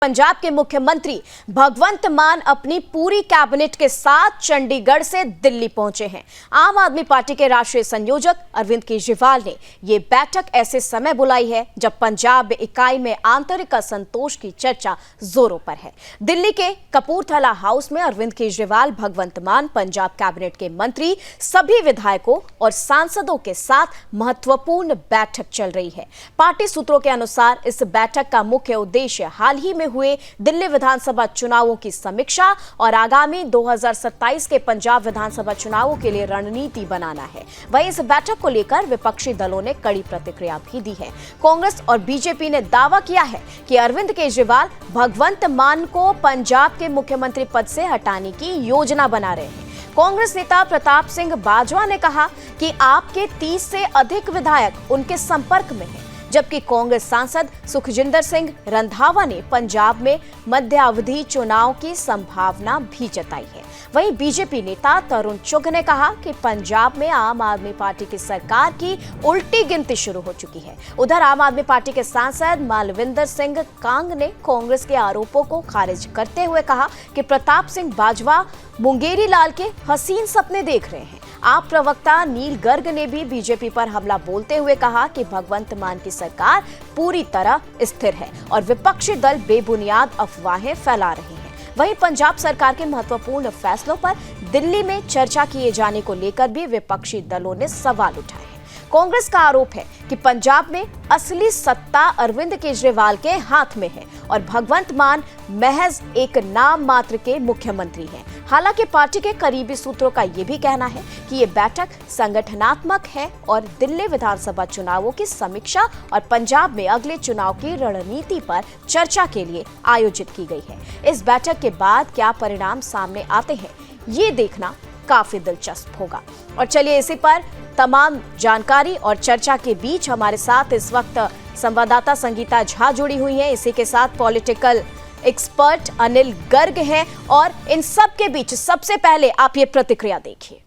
पंजाब के मुख्यमंत्री भगवंत मान अपनी पूरी कैबिनेट के साथ चंडीगढ़ से दिल्ली पहुंचे हैं। आम आदमी पार्टी के राष्ट्रीय संयोजक अरविंद केजरीवाल ने यह बैठक ऐसे समय बुलाई है जब पंजाब इकाई में आंतरिक असंतोष की चर्चा जोरों पर है। दिल्ली के कपूरथला हाउस में अरविंद केजरीवाल, भगवंत मान, पंजाब कैबिनेट के मंत्री, सभी विधायकों और सांसदों के साथ महत्वपूर्ण बैठक चल रही है। पार्टी सूत्रों के अनुसार इस बैठक का मुख्य उद्देश्य हाल ही में हुए दिल्ली विधानसभा चुनावों की समीक्षा और आगामी 2027 के पंजाब विधानसभा चुनावों के लिए रणनीति बनाना है। वहीं इस बैठक को लेकर विपक्षी दलों ने कड़ी प्रतिक्रिया भी दी है। कांग्रेस और बीजेपी ने दावा किया है कि अरविंद केजरीवाल भगवंत मान को पंजाब के मुख्यमंत्री पद से हटाने की योजना बना रहे हैं। कांग्रेस नेता प्रताप सिंह बाजवा ने कहा कि आपके 30 से अधिक विधायक उनके संपर्क में हैं, जबकि कांग्रेस सांसद सुखजिंदर सिंह रंधावा ने पंजाब में मध्यावधि चुनाव की संभावना भी जताई है। वहीं बीजेपी नेता तरुण चुघ ने कहा कि पंजाब में आम आदमी पार्टी की सरकार की उल्टी गिनती शुरू हो चुकी है। उधर आम आदमी पार्टी के सांसद मालविंदर सिंह कांग ने कांग्रेस के आरोपों को खारिज करते हुए कहा कि प्रताप सिंह बाजवा मुंगेरी लाल के हसीन सपने देख रहे हैं। आप प्रवक्ता नील गर्ग ने भी बीजेपी पर हमला बोलते हुए कहा कि भगवंत मान की सरकार पूरी तरह स्थिर है और विपक्षी दल बेबुनियाद अफवाहें फैला रहे हैं। वहीं पंजाब सरकार के महत्वपूर्ण फैसलों पर दिल्ली में चर्चा किए जाने को लेकर भी विपक्षी दलों ने सवाल उठाए हैं। कांग्रेस का आरोप है कि पंजाब में असली सत्ता अरविंद केजरीवाल के हाथ में है और भगवंत मान महज एक नाम मात्र के मुख्यमंत्री हैं। हालांकि पार्टी के करीबी सूत्रों का यह भी कहना है कि ये बैठक संगठनात्मक है और दिल्ली विधानसभा चुनावों की समीक्षा और पंजाब में अगले चुनाव की रणनीति पर चर्चा के लिए आयोजित की गई है। इस बैठक के बाद क्या परिणाम सामने आते हैं, ये देखना काफी दिलचस्प होगा। और चलिए इसी पर तमाम जानकारी और चर्चा के बीच हमारे साथ इस वक्त संवाददाता संगीता झा जुड़ी हुई हैं। इसी के साथ पॉलिटिकल एक्सपर्ट अनिल गर्ग हैं और इन सब के बीच सबसे पहले आप ये प्रतिक्रिया देखिए।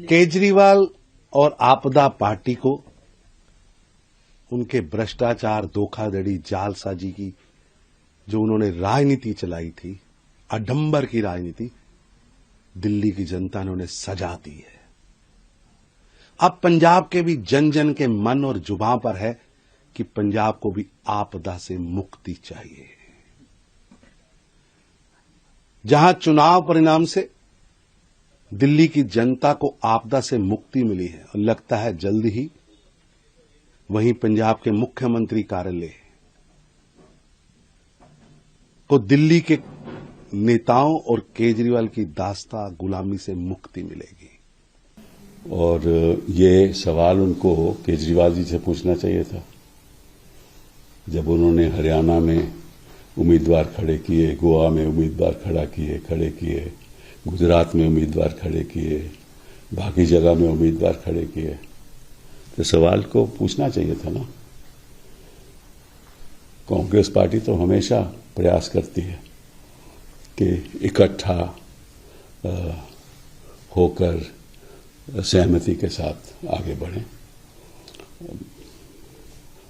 केजरीवाल और आपदा पार्टी को उनके भ्रष्टाचार, धोखाधड़ी, जालसाजी की जो उन्होंने राजनीति चलाई थी, आडंबर की राजनीति, दिल्ली की जनता ने उन्हें सजा दी है। अब पंजाब के भी जन जन के मन और जुबान पर है कि पंजाब को भी आपदा से मुक्ति चाहिए। जहां चुनाव परिणाम से दिल्ली की जनता को आपदा से मुक्ति मिली है और लगता है जल्द ही, वहीं पंजाब के मुख्यमंत्री कार्यालय को दिल्ली के नेताओं और केजरीवाल की दास्ता गुलामी से मुक्ति मिलेगी। और ये सवाल उनको केजरीवाल जी से पूछना चाहिए था जब उन्होंने हरियाणा में उम्मीदवार खड़े किए, गोवा में उम्मीदवार खड़े किए, गुजरात में उम्मीदवार खड़े किए, बाकी जगह में उम्मीदवार खड़े किए, तो सवाल को पूछना चाहिए था ना। कांग्रेस पार्टी तो हमेशा प्रयास करती है कि इकट्ठा होकर सहमति के साथ आगे बढ़ें।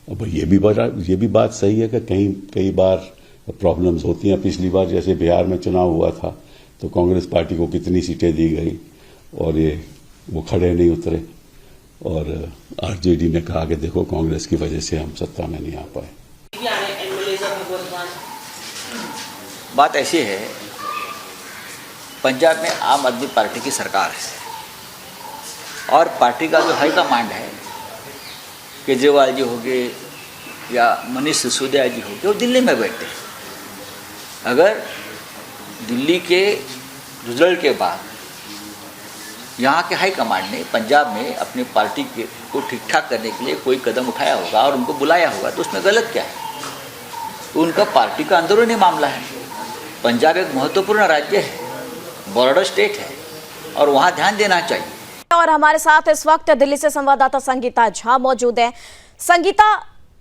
अब ये भी बात सही है कि कई बार प्रॉब्लम्स होती हैं। पिछली बार जैसे बिहार में चुनाव हुआ था तो कांग्रेस पार्टी को कितनी सीटें दी गई और वो खड़े नहीं उतरे और आरजेडी ने कहा कि देखो कांग्रेस की वजह से हम सत्ता में नहीं आ पाए। बात ऐसी है, पंजाब में आम आदमी पार्टी की सरकार है और पार्टी का जो हाईकमांड है, केजरीवाल जी हो गए या मनीष सिसोदिया जी हो गए, वो दिल्ली में बैठे हैं। अगर दिल्ली के रिजल्ट के बाद यहाँ के हाईकमांड ने पंजाब में अपनी पार्टी को ठीक ठाक करने के लिए कोई कदम उठाया होगा और उनको बुलाया होगा, तो उसमें गलत क्या है? तो उनका पार्टी का अंदरूनी मामला है। पंजाब एक महत्वपूर्ण राज्य है, बॉर्डर स्टेट है और वहाँ ध्यान देना चाहिए। और हमारे साथ इस वक्त दिल्ली से संवाददाता संगीता झा मौजूद है। संगीता,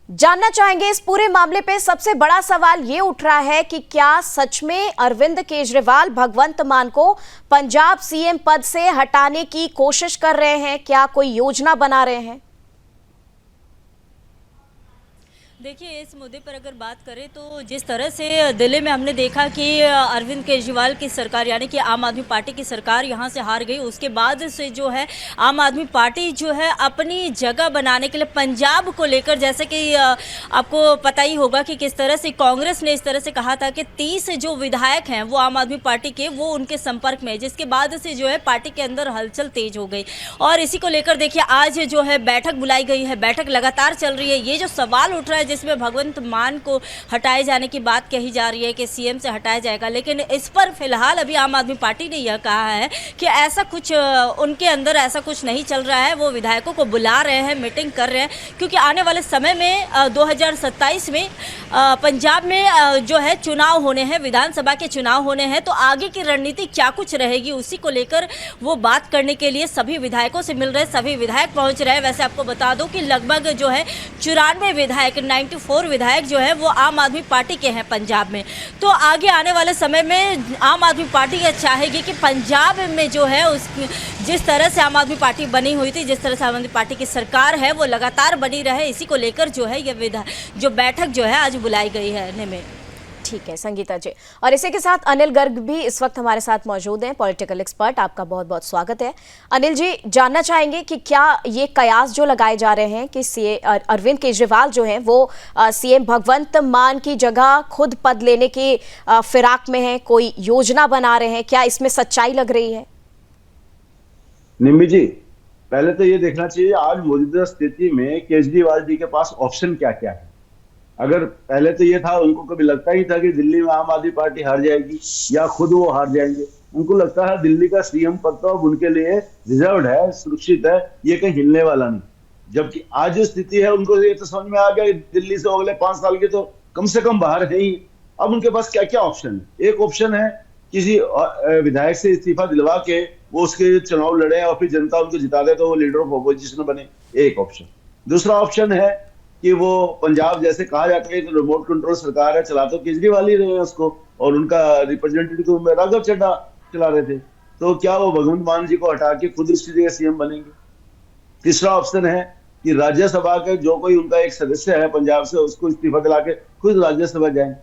जानना चाहेंगे इस पूरे मामले पे सबसे बड़ा सवाल ये उठ रहा है कि क्या सच में अरविंद केजरीवाल भगवंत मान को पंजाब सीएम पद से हटाने की कोशिश कर रहे हैं? क्या कोई योजना बना रहे हैं? देखिए, इस मुद्दे पर अगर बात करें तो जिस तरह से दिल्ली में हमने देखा कि अरविंद केजरीवाल की सरकार यानी कि आम आदमी पार्टी की सरकार यहाँ से हार गई, उसके बाद से जो है आम आदमी पार्टी जो है अपनी जगह बनाने के लिए पंजाब को लेकर, जैसे कि आपको पता ही होगा कि किस तरह से कांग्रेस ने इस तरह से कहा था कि 30 जो विधायक हैं वो आम आदमी पार्टी के, वो उनके संपर्क में है, जिसके बाद से जो है पार्टी के अंदर हलचल तेज हो गई। और इसी को लेकर देखिए आज जो है बैठक बुलाई गई है, बैठक लगातार चल रही है। ये जो सवाल उठ रहा है जिसमें भगवंत मान को हटाए जाने की बात कही जा रही है कि सीएम से हटाया जाएगा, लेकिन इस पर फिलहाल अभी आम आदमी पार्टी ने यह कहा है कि ऐसा कुछ उनके अंदर ऐसा कुछ नहीं चल रहा है। वो विधायकों को बुला रहे हैं, मीटिंग कर रहे हैं, क्योंकि आने वाले समय में 2027 में पंजाब में जो है चुनाव होने हैं, विधानसभा के चुनाव होने हैं, तो आगे की रणनीति क्या कुछ रहेगी उसी को लेकर वो बात करने के लिए सभी विधायकों से मिल रहे, सभी विधायक पहुंच रहे हैं। वैसे आपको बता दूं कि लगभग जो है 94 विधायक, 94 विधायक जो है वो आम आदमी पार्टी के हैं पंजाब में। तो आगे आने वाले समय में आम आदमी पार्टी यह चाहेगी कि पंजाब में जो है उस जिस तरह से आम आदमी पार्टी बनी हुई थी, जिस तरह से आम आदमी पार्टी की सरकार है वो लगातार बनी रहे। इसी को लेकर जो है ये जो बैठक जो है आज बुलाई गई है में। ठीक है संगीता जी, और इसी के साथ अनिल गर्ग भी इस वक्त हमारे साथ मौजूद हैं, पॉलिटिकल एक्सपर्ट। आपका बहुत बहुत स्वागत है। अनिल जी, जानना चाहेंगे कि क्या ये कयास जो लगाए जा रहे हैं कि अरविंद केजरीवाल जो हैं वो सीएम भगवंत मान की जगह खुद पद लेने की फिराक में हैं, कोई योजना बना रहे हैं, क्या इसमें सच्चाई लग रही है? निम्मी जी, पहले तो ये देखना चाहिए आज मौजूदा स्थिति में केजरीवाल जी के पास ऑप्शन क्या क्या है। अगर पहले तो ये था, उनको कभी लगता ही था कि दिल्ली में आम आदमी पार्टी हार जाएगी या खुद वो हार जाएंगे। उनको लगता है दिल्ली का सीएम पद तो अब उनके लिए रिजर्व्ड है, सुरक्षित है, ये कहीं हिलने वाला नहीं। जबकि आज जो स्थिति है उनको ये तो समझ में आ गया कि दिल्ली से अगले 5 साल के तो कम से कम बाहर है ही। अब उनके पास क्या क्या ऑप्शन है? एक ऑप्शन है किसी विधायक से इस्तीफा दिलवा के वो उसके चुनाव लड़े और फिर जनता उनको जिता दे तो वो लीडर ऑफ ऑपोजिशन बने, एक ऑप्शन। दूसरा ऑप्शन है कि वो पंजाब जैसे कहा जाता है कि रिमोट कंट्रोल सरकार है, चला तो केजरीवाल ही रहे हैं उसको, और उनका रिप्रेजेंटेटिव में राघव चड्ढा चला रहे थे, तो क्या वो भगवंत मान जी को हटा के खुद उसकी जगह सीएम बनेंगे? तीसरा ऑप्शन है कि राज्यसभा के जो कोई उनका एक सदस्य है पंजाब से, उसको इस्तीफा दिला के खुद राज्यसभा जाए।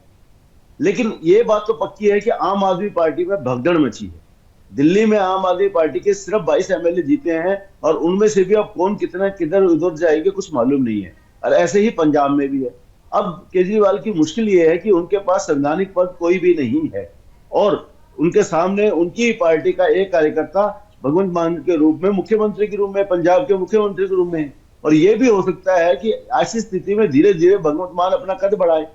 लेकिन ये बात तो पक्की है कि आम आदमी पार्टी में भगदड़ मची है। दिल्ली में आम आदमी पार्टी के सिर्फ 22 एमएलए जीते हैं और उनमें से भी अब कौन कितना किधर उधर जाएंगे कुछ मालूम नहीं है, और ऐसे ही पंजाब में भी है। अब केजरीवाल की मुश्किल ये है कि उनके पास संवैधानिक पद कोई भी नहीं है और उनके सामने उनकी पार्टी का एक कार्यकर्ता भगवंत मान के रूप में मुख्यमंत्री के रूप में, पंजाब के मुख्यमंत्री के रूप में है। और ये भी हो सकता है कि ऐसी स्थिति में धीरे धीरे भगवंत मान अपना कद बढ़ाए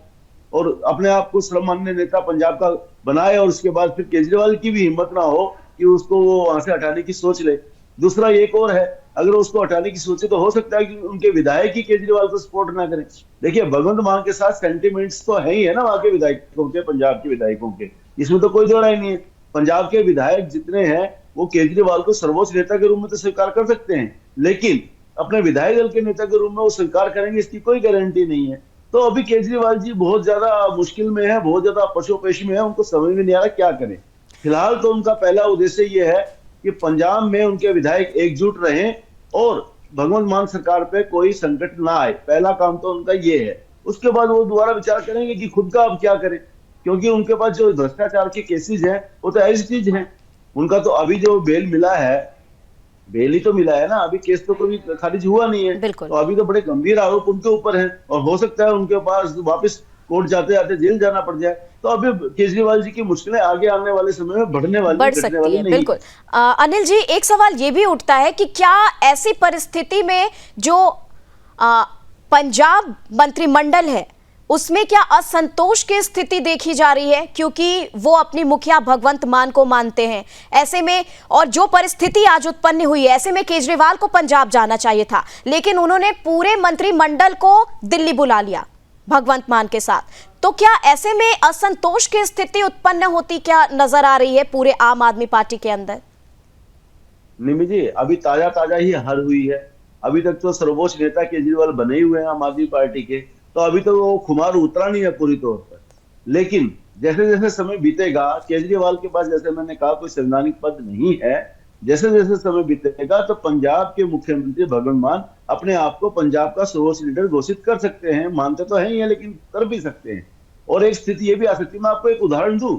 और अपने आप को सर्वमान्य नेता पंजाब का बनाए, और उसके बाद फिर केजरीवाल की भी हिम्मत ना हो कि उसको वो वहां से हटाने की सोच ले। दूसरा एक और है, अगर उसको हटाने की सोचे तो हो सकता है कि उनके विधायक ही केजरीवाल को सपोर्ट ना करें। देखिए, भगवंत मान के साथ सेंटिमेंट्स तो है ही है ना वहां के विधायकों के, पंजाब के विधायकों के, इसमें तो कोई दो राय नहीं है। पंजाब के विधायक जितने हैं वो केजरीवाल को सर्वोच्च नेता के रूप में तो स्वीकार कर सकते हैं, लेकिन अपने विधायक दल के नेता के रूप में वो स्वीकार करेंगे इसकी कोई गारंटी नहीं है। तो अभी केजरीवाल जी बहुत ज्यादा मुश्किल में है, बहुत ज्यादा पशोपेश में है, उनको समझ में नहीं आ रहा क्या करें। फिलहाल तो उनका पहला उद्देश्य ये है कि पंजाब में उनके विधायक एकजुट रहें और भगवंत मान सरकार पे कोई संकट ना आए। पहला काम तो उनका ये है। उसके बाद वो दोबारा विचार करेंगे कि खुद का अब क्या करें, क्योंकि उनके पास जो भ्रष्टाचार के केसेस हैं वो तो ऐसी चीज है। उनका तो अभी जो बेल मिला है, बेल ही तो मिला है ना, अभी केस तो कोई खारिज हुआ नहीं है, तो अभी तो बड़े गंभीर आरोप उनके ऊपर हैं और हो सकता है उनके पास वापस कोर्ट जाते जाते जेल जाना पड़ जाए। तो अभी केजरीवाल जी की मुश्किलें आगे आने वाले समय में बढ़ सकती है। बिल्कुल। अनिल जी, एक सवाल ये भी उठता है कि क्या ऐसी परिस्थिति में जो पंजाब मंत्रिमंडल है उसमें क्या असंतोष की स्थिति देखी जा रही है, क्योंकि वो अपनी मुखिया भगवंत मान को मानते हैं। ऐसे में और जो परिस्थिति आज उत्पन्न हुई है, ऐसे में केजरीवाल को पंजाब जाना चाहिए था, लेकिन उन्होंने पूरे मंत्रिमंडल को दिल्ली बुला लिया भगवंत मान के साथ। तो क्या ऐसे में असंतोष की स्थिति उत्पन्न होती क्या नजर आ रही है पूरे आम आदमी पार्टी के अंदर? निमी जी, अभी ताजा ताजा ही हार हुई है। अभी तक तो सर्वोच्च नेता केजरीवाल बने ही हुए हैं आम आदमी पार्टी के, तो अभी तो वो खुमार उतरा नहीं है पूरी तौर पर। लेकिन जैसे जैसे समय बीतेगा, केजरीवाल के पास जैसे मैंने कहा कोई संवैधानिक पद नहीं है, जैसे जैसे समय बीतेगा तो पंजाब के मुख्यमंत्री भगवंत मान अपने आप को पंजाब का सर्वोच्च लीडर घोषित कर सकते हैं। मानते तो हैं ही है, लेकिन कर भी सकते हैं। और एक स्थिति ये भी आ सकती है, मैं आपको एक उदाहरण दूं।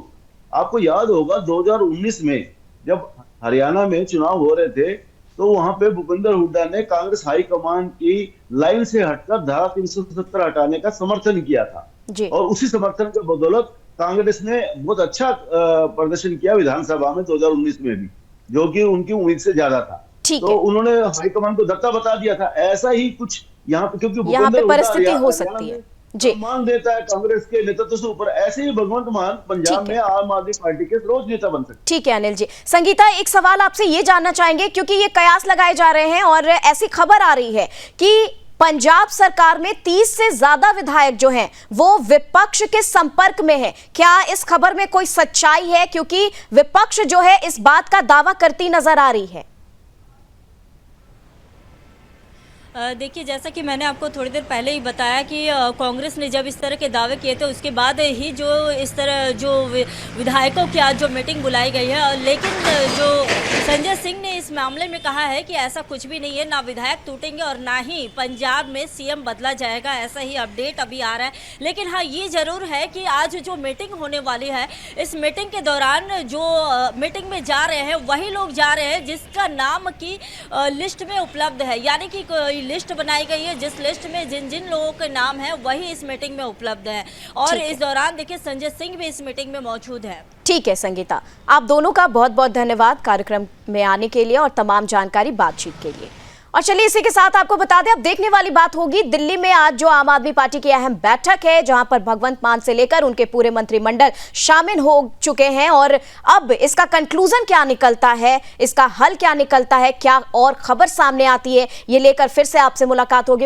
आपको याद होगा 2019 में जब हरियाणा में चुनाव हो रहे थे तो वहां पे भूपेंद्र हुड्डा ने कांग्रेस हाईकमान की लाइन से हटकर धारा 370 हटाने का समर्थन किया था जी। और उसी समर्थन के बदौलत कांग्रेस ने बहुत अच्छा प्रदर्शन किया विधानसभा में 2019 में भी, जो कि उनकी उम्मीद से ज्यादा था। ठीक तो है। उन्होंने हाईकमान को धक्का बता दिया था। ऐसा ही कुछ यहाँ पे, क्योंकि यहाँ पे भूपेंद्र परिस्थिति हुड्डा हो सकती है जी। मान देता है कांग्रेस के नेतृत्व से ऊपर, ऐसे ही भगवंत मान पंजाब में आम आदमी पार्टी के सर्वोच्च नेता बन सकते। ठीक है अनिल जी। संगीता, एक सवाल आपसे ये जानना चाहेंगे, क्योंकि ये कयास लगाए जा रहे हैं और ऐसी खबर आ रही है कि पंजाब सरकार में 30 से ज्यादा विधायक जो हैं वो विपक्ष के संपर्क में हैं। क्या इस खबर में कोई सच्चाई है? क्योंकि विपक्ष जो है इस बात का दावा करती नजर आ रही है। देखिए, जैसा कि मैंने आपको थोड़ी देर पहले ही बताया कि कांग्रेस ने जब इस तरह के दावे किए थे उसके बाद ही जो इस तरह जो विधायकों की आज जो मीटिंग बुलाई गई है, लेकिन जो संजय सिंह ने इस मामले में कहा है कि ऐसा कुछ भी नहीं है, ना विधायक टूटेंगे और ना ही पंजाब में सीएम बदला जाएगा, ऐसा ही अपडेट अभी आ रहा है। लेकिन हाँ, ये ज़रूर है कि आज जो मीटिंग होने वाली है, इस मीटिंग के दौरान जो मीटिंग में जा रहे हैं वही लोग जा रहे हैं जिसका नाम की लिस्ट में उपलब्ध है, यानी कि लिस्ट बनाई गई है जिस लिस्ट में जिन जिन लोगों के नाम है वही इस मीटिंग में उपलब्ध है। और इस दौरान देखिए संजय सिंह भी इस मीटिंग में मौजूद है। ठीक है संगीता, आप दोनों का बहुत बहुत धन्यवाद कार्यक्रम में आने के लिए और तमाम जानकारी बातचीत के लिए। और चलिए इसी के साथ आपको बता दें, अब देखने वाली बात होगी दिल्ली में आज जो आम आदमी पार्टी की अहम बैठक है, जहां पर भगवंत मान से लेकर उनके पूरे मंत्रिमंडल शामिल हो चुके हैं। और अब इसका कंक्लूजन क्या निकलता है, इसका हल क्या निकलता है, क्या और खबर सामने आती है, ये लेकर फिर से आपसे मुलाकात होगी।